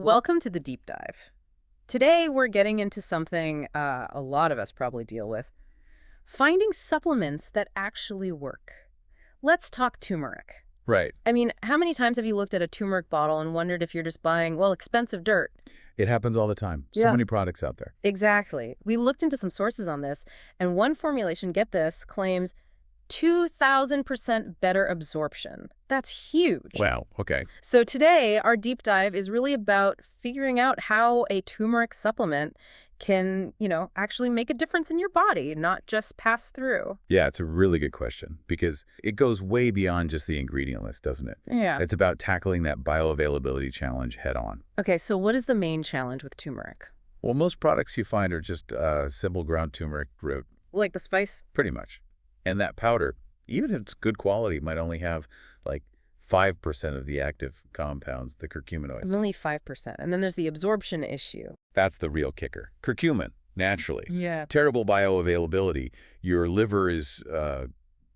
Welcome to the deep dive. Today, we're getting into something a lot of us probably deal with, finding supplements that actually work. Let's talk turmeric. Right. I mean, how many times have you looked at a turmeric bottle and wondered if you're just buying, well, expensive dirt? It happens all the time. So Yeah. many products out there. Exactly. We looked into some sources on this, and one formulation, get this, claims 2,000% better absorption. That's huge. Wow. Okay. So today, our deep dive is really about figuring out how a turmeric supplement can, actually make a difference in your body, not just pass through. Yeah, it's a really good question because it goes way beyond just the ingredient list, doesn't it? Yeah. It's about tackling that bioavailability challenge head on. Okay, so what is the main challenge with turmeric? Well, most products you find are just simple ground turmeric root, Like the spice? pretty much. And that powder, even if it's good quality, might only have like 5% of the active compounds, the curcuminoids. Only 5%. And then there's the absorption issue. That's the real kicker. Curcumin, naturally. Yeah. Terrible bioavailability. Your liver is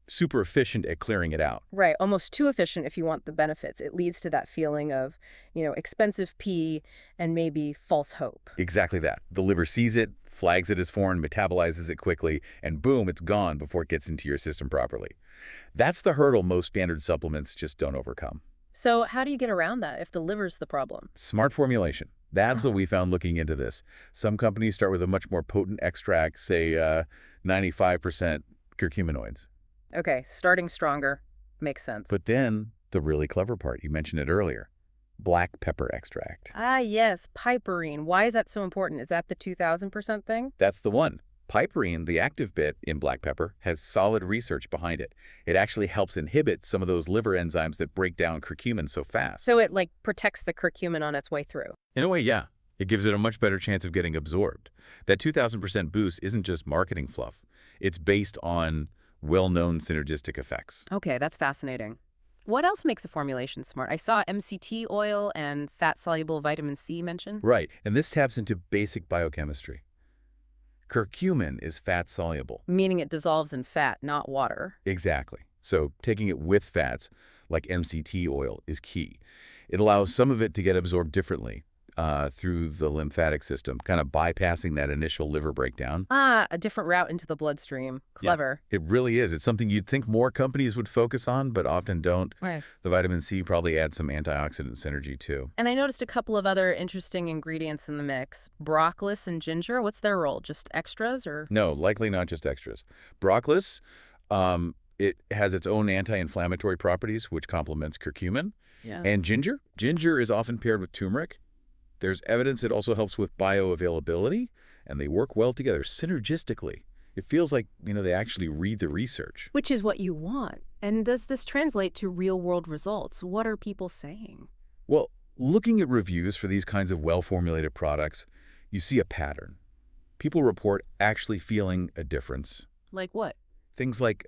super efficient at clearing it out. Right, almost too efficient if you want the benefits. It leads to that feeling of, expensive pee and maybe false hope. Exactly that. The liver sees it, flags it as foreign, metabolizes it quickly, and boom, it's gone before it gets into your system properly. That's the hurdle most standard supplements just don't overcome. So how do you get around that if the liver's the problem? Smart formulation. That's what we found looking into this. Some companies start with a much more potent extract, say 95% curcuminoids. Okay, starting stronger makes sense. But then the really clever part, you mentioned it earlier, black pepper extract. Ah, yes, piperine. Why is that so important? Is that the 2,000% thing? That's the one. Piperine, the active bit in black pepper, has solid research behind it. It actually helps inhibit some of those liver enzymes that break down curcumin so fast. So it, protects the curcumin on its way through. In a way, yeah. It gives it a much better chance of getting absorbed. That 2,000% boost isn't just marketing fluff. It's based on well-known synergistic effects. Okay, that's fascinating. What else makes a formulation smart? I saw MCT oil and fat-soluble vitamin C mentioned. Right, and this taps into basic biochemistry. Curcumin is fat-soluble. Meaning it dissolves in fat, not water. Exactly. So taking it with fats, like MCT oil, is key. It allows some of it to get absorbed differently through the lymphatic system, kind of bypassing that initial liver breakdown. Ah, a different route into the bloodstream. Clever. Yeah, it really is. It's something you'd think more companies would focus on, but often don't. Right. The vitamin C probably adds some antioxidant synergy, too. And I noticed a couple of other interesting ingredients in the mix. Broccoli and ginger, what's their role? Just extras or? No, likely not just extras. Broccoli, it has its own anti-inflammatory properties, which complements curcumin. Yeah. And ginger is often paired with turmeric. There's evidence it also helps with bioavailability, and they work well together synergistically. It feels like, they actually read the research. Which is what you want. And does this translate to real-world results? What are people saying? Well, looking at reviews for these kinds of well-formulated products, you see a pattern. People report actually feeling a difference. Like what? Things like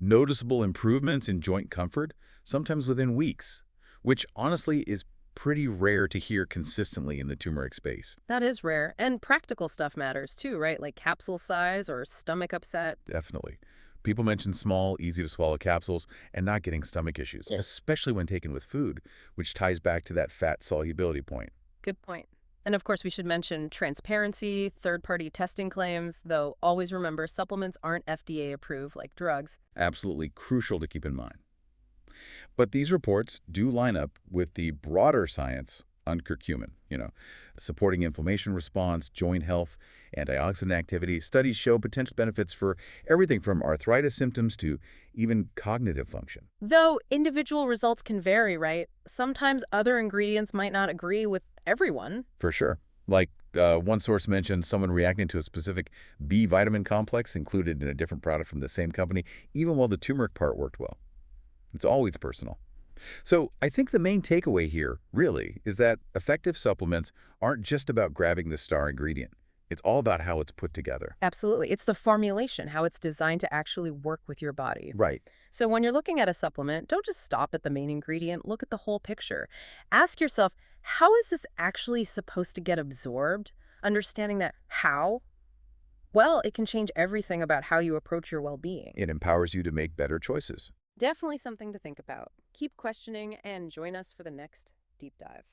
noticeable improvements in joint comfort, sometimes within weeks, which honestly is pretty rare to hear consistently in the turmeric space. That is rare. And practical stuff matters too, right? Like capsule size or stomach upset. Definitely. People mention small, easy-to-swallow capsules and not getting stomach issues, especially when taken with food, which ties back to that fat solubility point. Good point. And of course, we should mention transparency, third-party testing claims, though always remember supplements aren't FDA approved like drugs. Absolutely crucial to keep in mind. But these reports do line up with the broader science on curcumin, supporting inflammation response, joint health, antioxidant activity. Studies show potential benefits for everything from arthritis symptoms to even cognitive function. Though individual results can vary, right? Sometimes other ingredients might not agree with everyone. For sure. Like one source mentioned someone reacting to a specific B vitamin complex included in a different product from the same company, even while the turmeric part worked well. It's always personal. So I think the main takeaway here, really, is that effective supplements aren't just about grabbing the star ingredient. It's all about how it's put together. Absolutely. It's the formulation, how it's designed to actually work with your body. Right. So when you're looking at a supplement, don't just stop at the main ingredient. Look at the whole picture. Ask yourself, how is this actually supposed to get absorbed? Understanding that how? Well, it can change everything about how you approach your well-being. It empowers you to make better choices. Definitely something to think about. Keep questioning and join us for the next deep dive.